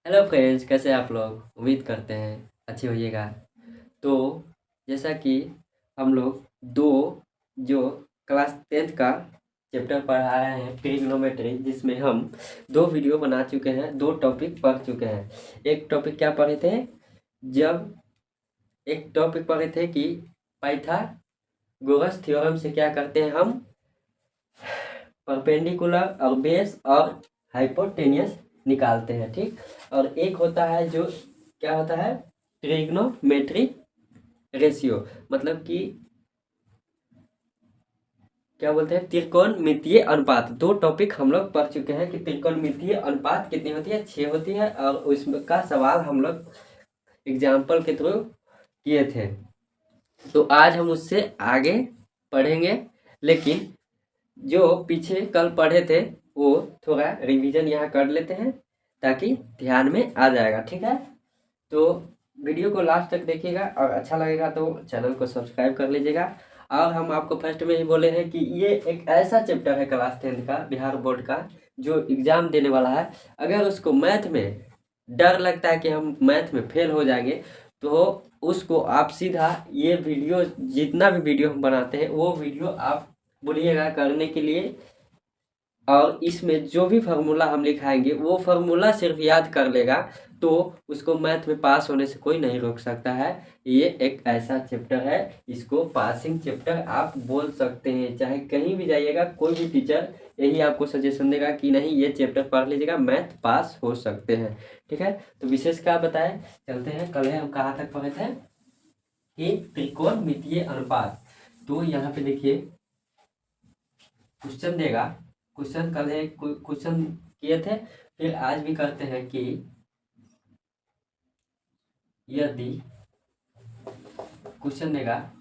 Hello friends, कैसे हैं आप लोग। उम्मीद करते हैं अच्छे होइएगा। तो जैसा कि हम लोग दो जो क्लास 10th का चैप्टर पढ़ा रहे हैं ट्रिग्नोमेट्री, जिसमें हम दो वीडियो बना चुके हैं, दो टॉपिक पढ़ चुके हैं। एक टॉपिक क्या पढ़े थे जब एक टॉपिक पढ़े थे कि पाइथागोरस थ्योरम से क्या करते हैं हम, परपेंडिकुलर और बेस और हाइपोटेनियस निकालते हैं। ठीक। और एक होता है जो क्या होता है, ट्रिग्नोमेट्री रेशियो, मतलब कि क्या बोलते हैं, त्रिकोणमितीय अनुपात। दो टॉपिक हम लोग पढ़ चुके हैं कि त्रिकोणमितीय अनुपात कितनी होती है, 6 होती है, और उसका सवाल हम लोग एग्जाम्पल के थ्रू किए थे। तो आज हम उससे आगे पढ़ेंगे, लेकिन जो पीछे कल पढ़े थे वो थोड़ा रिवीजन यहाँ कर लेते हैं ताकि ध्यान में आ जाएगा। ठीक है, तो वीडियो को लास्ट तक देखिएगा और अच्छा लगेगा तो चैनल को सब्सक्राइब कर लीजिएगा। और हम आपको फर्स्ट में ही बोले हैं कि ये एक ऐसा चैप्टर है क्लास 10th का बिहार बोर्ड का जो एग्ज़ाम देने वाला है। अगर उसको मैथ में डर लगता है कि हम मैथ में फेल हो जाएंगे, तो उसको आप सीधा ये वीडियो, जितना भी वीडियो हम बनाते हैं वो वीडियो आप बोलिएगा करने के लिए, और इसमें जो भी फार्मूला हम लिखाएंगे वो फार्मूला सिर्फ याद कर लेगा तो उसको मैथ में पास होने से कोई नहीं रोक सकता है। ये एक ऐसा चैप्टर है, इसको पासिंग चैप्टर आप बोल सकते हैं। चाहे कहीं भी जाइएगा, कोई भी टीचर यही आपको सजेशन देगा कि नहीं ये चैप्टर पढ़ लीजिएगा, मैथ पास हो सकते हैं। ठीक है, तो विशेष क्या बताएं, चलते हैं। कल हम कहाँ तक पढ़े थे कि त्रिकोणमितीय अनुपात। तो यहाँ पे देखिए क्वेश्चन देगा, क्वेश्चन कल है क्वेश्चन किए थे, फिर आज भी करते हैं कि यदि क्वेश्चन देगा,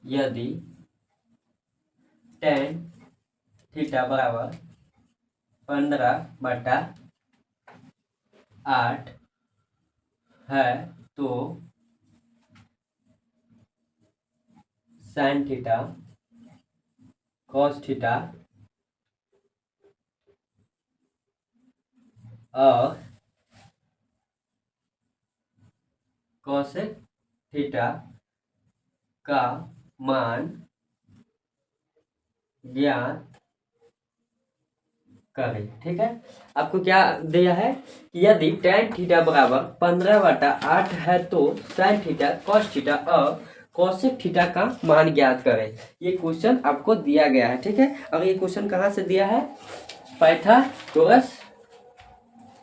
यदि tan थीटा बराबर 15/8 है तो sin थीटा cos थीटा और cosec थीटा का मान ज्ञात करें। ठीक है, आपको क्या दिया है कि यदि tan थीटा बराबर 15/8 है तो sin थीटा cos थीटा और cosec थीटा का मान ज्ञात करें। ये क्वेश्चन आपको दिया गया है। ठीक है, और ये क्वेश्चन कहाँ से दिया है, पाइथागोरस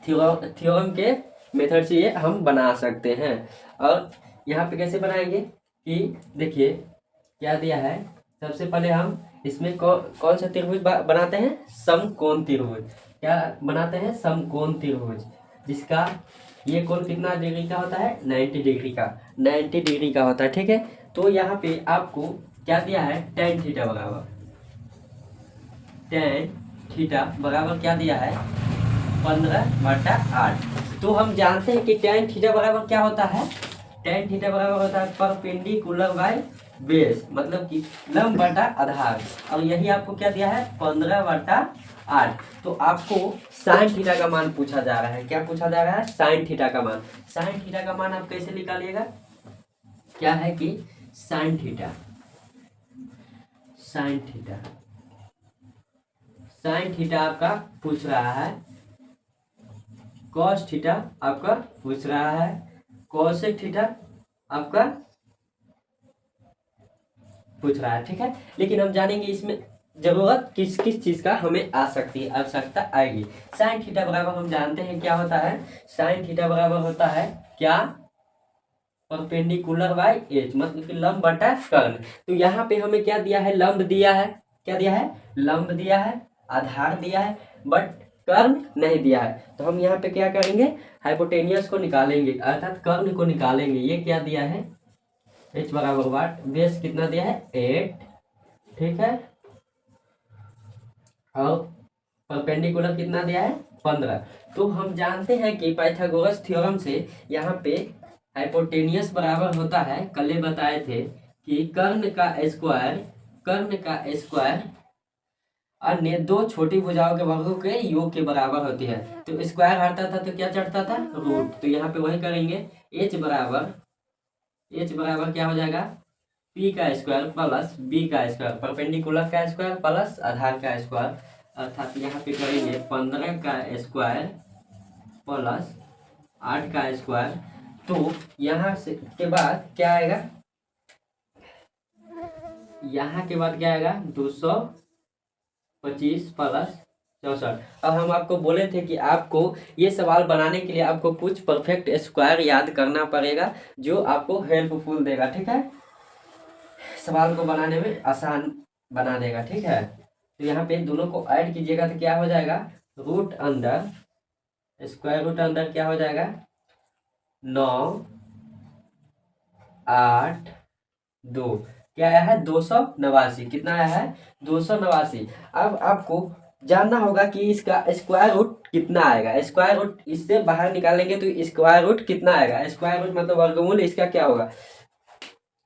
थ्योरम के मेथड से ये हम बना सकते हैं। और यहाँ पे कैसे बनाएंगे कि देखिए क्या दिया है। सबसे पहले हम इसमें कौन सा त्रिभुज बनाते हैं, समकोण त्रिभुज। क्या बनाते हैं, समकोण त्रिभुज, जिसका ये कोण कितना डिग्री का होता है, 90 डिग्री का, 90 डिग्री का होता है। ठीक है, तो यहाँ पे आपको क्या दिया है, tan थीटा बराबर, tan थीटा बराबर क्या दिया है, 15/8। तो हम जानते हैं कि tan थीटा बराबर क्या होता है, tan थीटा बराबर होता है परपेंडिकुलर बाय बेस, मतलब कि लंब बटा आधार। और यही आपको क्या दिया है, 15/8। तो आपको sin थीटा का मान पूछा जा रहा है। क्या पूछा जा रहा है, sin थीटा का मान। sin थीटा का मान आप कैसे निकालिएगा, क्या है कि sin theta, sin theta, sin theta आपका पूछ रहा है, cos थीटा आपका पूछ रहा है, cosec थीटा आपका पूछ रहा है। ठीक है, लेकिन हम जानेंगे इसमें जरूरत किस किस चीज का हमें आ सकती है, आवश्यकता आएगी। sin थीटा बराबर हम जानते हैं क्या होता है, sin थीटा बराबर होता है क्या, परपेंडिकुलर बाय एच, मतलब कि लंब बटा कर्ण। तो यहाँ पे हमें क्या दिया है, लंब दिया है, क्या दिया है, लंब दिया है, आधार दिया है, बट कर्ण नहीं दिया है। तो हम यहाँ पे क्या करेंगे, हाइपोटेनियस को निकालेंगे, अर्थात कर्ण को निकालेंगे। ये क्या दिया है, h बराबर वाट, बेस कितना दिया है, 8। ठीक है, और परपेंडिकुलर कितना दिया है, 15। तो हम जानते हैं कि पाइथागोरस थ्योरम से यहाँ पे हाइपोटेनियस बराबर होता है, कल बताए थे कि कर्ण का स्क्वायर, कर्ण का स्क्वायर अन्य दो छोटी भुजाओं के वर्गों के योग के बराबर होती है। तो स्क्वायर हटता था तो क्या चढ़ता था, रूट। तो यहाँ पे वही करेंगे, एच बराबर क्या हो जाएगा, पी का स्क्वायर प्लस बी का स्क्वायर, परपेंडिकुलर का स्क्वायर प्लस आधार का स्क्वायर, अर्थात यहाँ पे करेंगे 15 का स्क्वायर प्लस 8 का स्क्वायर। तो यहाँ से के बाद क्या आएगा, यहाँ के बाद क्या आएगा 225 प्लस 64। अब हम आपको बोले थे कि आपको ये सवाल बनाने के लिए आपको कुछ परफेक्ट स्क्वायर याद करना पड़ेगा जो आपको हेल्पफुल देगा, ठीक है, सवाल को बनाने में आसान बना देगा, ठीक है। तो यहाँ पे दोनों को ऐड कीजिएगा तो क्या हो जाएगा, रूट अंदर स्क्वायर रूट अंदर क्या हो जाएगा 9 8 2, क्या आया है 289, कितना आया है 289। अब आपको जानना होगा कि इसका स्क्वायर रूट कितना आएगा, स्क्वायर रूट इससे बाहर निकालेंगे तो स्क्वायर रूट कितना आएगा, स्क्वायर रूट मतलब वर्गमूल इसका क्या होगा।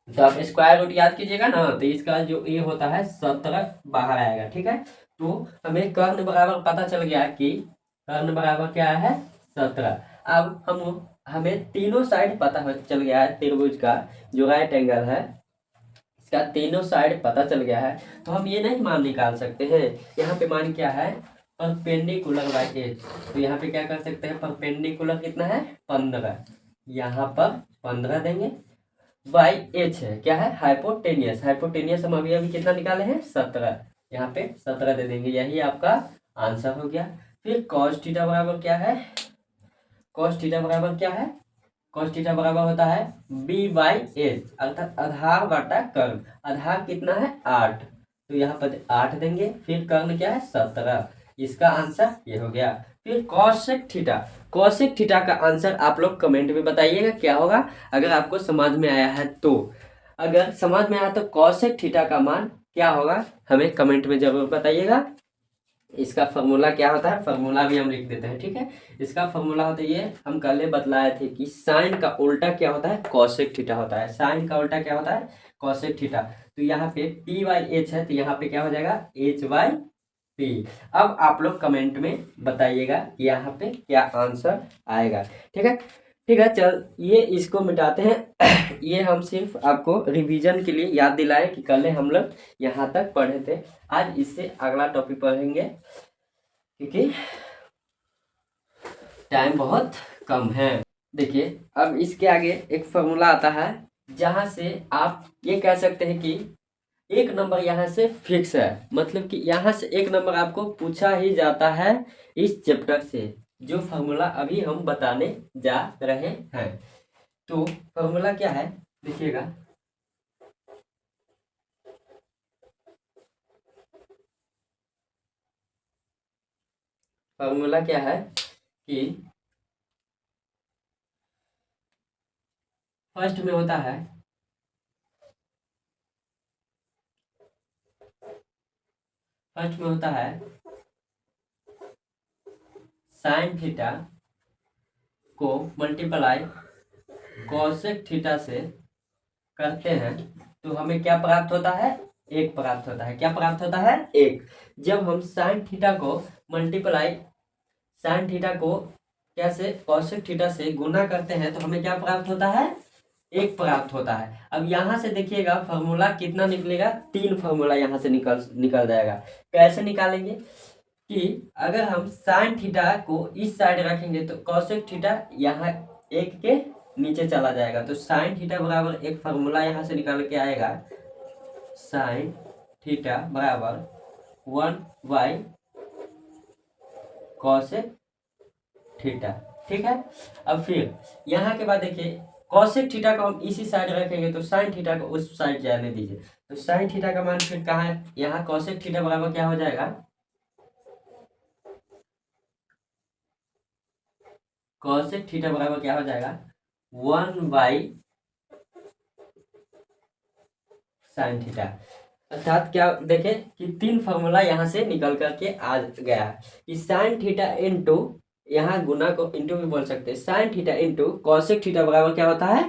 तो आप स्क्वायर रूट याद कीजिएगा ना, तो इसका जो ये होता है 17 बाहर आएगा, ठीक है। तो हमें कर्ण बराबर पता चल गया कि कर्ण बराबर क्या है 17। अब हमें तीनों साइड पता चल गया है, त्रिभुज का जो राइट एंगल है इसका तीनों साइड पता चल गया है। तो हम ये नहीं मान निकाल सकते हैं, यहाँ पे मान क्या है परपेंडिकुलर बाई एच। तो यहाँ पे क्या कर सकते हैं, परपेंडिकुलर कितना है 15, यहाँ पर 15 देंगे, बाई एच है क्या है हाइपोटेनियस, हाइपोटेनियस हम अभी अभी कितना निकाले हैं 17, यहाँ पे 17 दे देंगे, यही आपका आंसर हो गया। फिर कॉस थीटा बराबर क्या है, कॉस थीटा बराबर क्या है, कॉस थीटा बराबर होता है बी बाई एच, अर्थात आधार बटा कर्ण, आधार कितना है 8, तो यहाँ पर 8 देंगे, फिर कर्ण क्या है 17, इसका आंसर ये हो गया। फिर कॉसेक थीटा, कॉसेक थीटा का आंसर आप लोग कमेंट में बताइएगा क्या होगा, अगर आपको समझ में आया है तो। अगर समझ में आया तो कॉसेक थीटा का मान क्या होगा हमें कमेंट में जरूर बताइएगा। इसका फॉर्मूला क्या होता है, फॉर्मूला भी हम लिख देते हैं, ठीक है। इसका फॉर्मूला होता है, ये हम कल बतलाए थे कि साइन का उल्टा क्या होता है कॉसेक थीटा होता है, साइन का उल्टा क्या होता है कॉसेक थीटा। तो यहाँ पे पी बाई एच है, तो यहाँ पे क्या हो जाएगा एच बाई पी। अब आप लोग कमेंट में बताइएगा यहाँ पे क्या आंसर आएगा, ठीक है। ठीक है, चल ये इसको मिटाते हैं। ये हम सिर्फ आपको रिवीजन के लिए याद दिलाए कि कल हम लोग यहाँ तक पढ़े थे, आज इससे अगला टॉपिक पढ़ेंगे क्योंकि टाइम बहुत कम है। देखिए अब इसके आगे एक फॉर्मूला आता है जहाँ से आप ये कह सकते हैं कि एक नंबर यहाँ से फिक्स है, मतलब कि यहाँ से एक नंबर आपको पूछा ही जाता है इस चैप्टर से, जो फॉर्मूला अभी हम बताने जा रहे हैं। तो फॉर्मूला क्या है देखिएगा, फॉर्मूला क्या है कि फर्स्ट में होता है साइन थीटा को मल्टीप्लाई कॉसेक थीटा से करते हैं तो हमें क्या प्राप्त होता है, एक प्राप्त होता है। क्या प्राप्त होता है, एक। जब हम साइन थीटा को मल्टीप्लाई साइन थीटा को क्या से कॉसेक थीटा से गुना करते हैं तो हमें क्या प्राप्त होता है, एक प्राप्त होता है। अब यहाँ से देखिएगा फॉर्मूला कितना निकलेगा, 3 फॉर्मूला यहाँ से निकल जाएगा। कैसे निकालेंगे कि अगर हम साइन थीटा को इस साइड रखेंगे तो कॉसेक थीटा यहाँ एक के नीचे चला जाएगा, तो साइन थीटा बराबर एक फॉर्मूला यहाँ से निकाल के आएगा, साइन थीटा बराबर 1 बाई कॉसेक थीटा, ठीक है। अब फिर यहाँ के बाद देखिए कॉसेक थीटा को हम इसी साइड रखेंगे तो साइन थीटा को उस साइड जाने दीजिए, तो साइन थीटा का मान फिर कहाँ है, यहाँ कॉसेक थीटा बराबर क्या हो जाएगा, कॉसेक थीटा बराबर क्या हो जाएगा 1 बाई साइन थीटा। अर्थात क्या देखे कि 3 फॉर्मूला यहाँ से निकल करके आ गया कि साइन थीटा इंटू यहाँ गुना को इंटू भी बोल सकते हैं, sine theta into cosec theta बराबर क्या होता है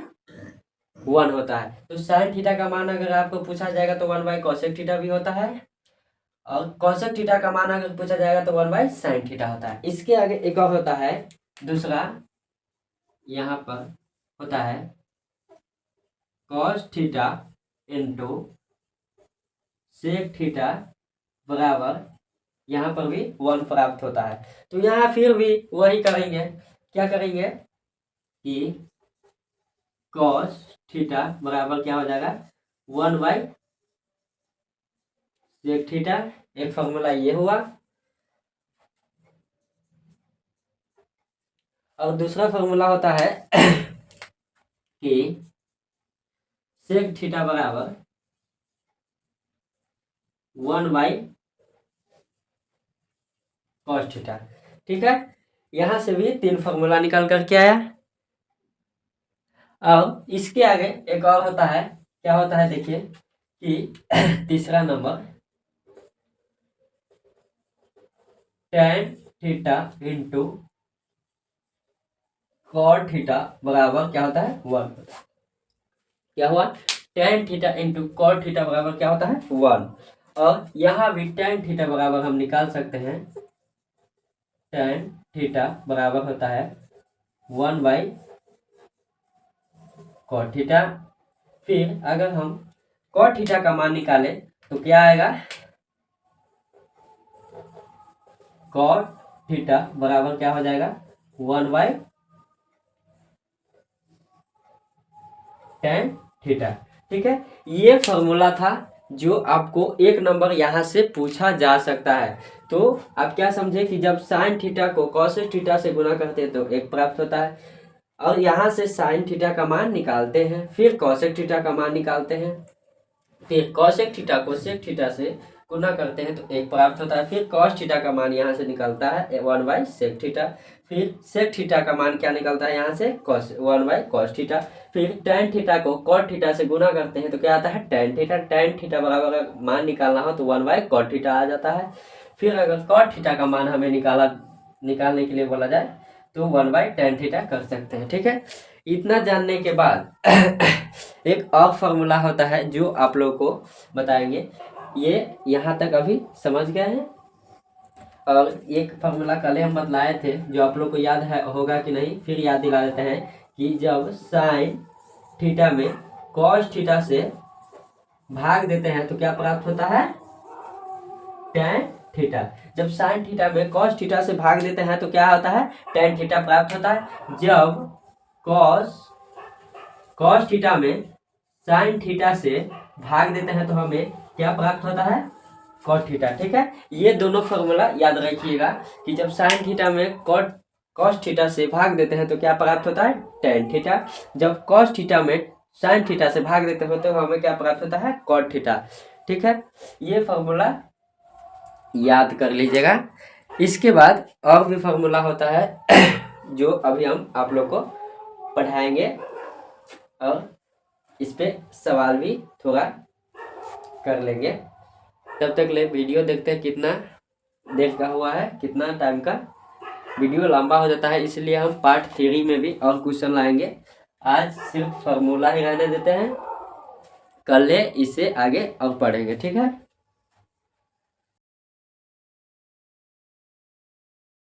1 होता है। तो साइन थीटा का मान अगर आपको पूछा जाएगा तो 1 बाई कॉसेक थीटा भी होता है, और कॉसेक थीटा का मान अगर पूछा जाएगा तो 1/sin थीटा होता है। इसके आगे एक और होता है दूसरा, यहाँ पर होता है cos theta into sec theta बराबर, यहाँ पर भी 1 प्राप्त होता है। तो यहाँ फिर भी वही करेंगे, क्या करेंगे कि cos थीटा बराबर क्या हो जाएगा 1/sec थीटा, एक फॉर्मूला ये हुआ। और दूसरा फॉर्मूला होता है कि sec थीटा बराबर 1/cos थीटा। ठीक है, यहाँ से भी 3 फॉर्मूला निकाल करके आया। अब इसके आगे एक और होता है, क्या होता है देखिए कि तीसरा number tan theta into cot theta बराबर क्या होता है 1। क्या हुआ, tan theta into cot theta बराबर क्या होता है 1। और यहाँ भी tan थीटा बराबर हम निकाल सकते हैं, tan थीटा बराबर होता है 1/cot थीटा। फिर अगर हम cot थीटा का मान निकालें तो क्या आएगा, cot थीटा बराबर क्या हो जाएगा 1/tan थीटा। ठीक है, ये फॉर्मूला था जो आपको 1 नंबर यहाँ से पूछा जा सकता है। तो आप क्या समझे कि जब साइन थीटा को कॉसेक थीटा से गुना करते हैं तो 1 प्राप्त होता है, और यहाँ से साइन थीटा का मान निकालते हैं, फिर कॉसेक थीटा का मान निकालते हैं, फिर कॉसेक थीटा को सेक थीटा से गुना करते हैं तो 1 प्राप्त होता है, फिर कॉस थीटा का मान यहाँ से निकलता है 1/सेक थीटा, फिर सेक थीटा का मान क्या निकलता है यहाँ से 1/कॉस थीटा, फिर tan थीटा को cot थीटा से गुना करते हैं तो क्या आता है tan थीटा। tan थीटा बराबर अगर मान निकालना हो तो 1/cot थीटा आ जाता है। फिर अगर cot थीटा का मान हमें निकालने के लिए बोला जाए तो 1/tan थीटा कर सकते हैं। ठीक है, इतना जानने के बाद एक और फॉर्मूला होता है जो आप लोग को बताएंगे। ये यहाँ तक अभी समझ गए हैं। और एक फार्मूला कल हम बतलाए थे जो आप लोग को याद है होगा कि नहीं, फिर याद दिला देते हैं कि जब साइन थीटा में कॉस थीटा से भाग देते हैं तो क्या प्राप्त होता है tan थीटा। जब साइन थीटा में कॉस थीटा से भाग देते हैं तो क्या होता है tan थीटा प्राप्त होता है। जब कॉस थीटा में साइन थीटा से भाग देते हैं तो हमें क्या प्राप्त होता है cot थीटा। ठीक है, ये दोनों फॉर्मूला याद रखिएगा कि जब साइन थीटा में cos थीटा से भाग देते हैं तो क्या प्राप्त होता है tan थीटा, जब cos थीटा में साइन थीटा से भाग देते हैं तो हमें क्या प्राप्त होता है cot थीटा। ठीक है, ये फॉर्मूला याद कर लीजिएगा। इसके बाद और भी फॉर्मूला होता है जो अभी हम आप लोग को पढ़ाएंगे और इस पे सवाल भी थोड़ा कर लेंगे। तब तक ले वीडियो देखते हैं कितना देर का हुआ है, कितना टाइम का वीडियो लंबा हो जाता है, इसलिए हम पार्ट 3 में भी और क्वेश्चन लाएंगे। आज सिर्फ फार्मूला ही रहने देते हैं, कल इसे आगे और पढ़ेंगे। ठीक है।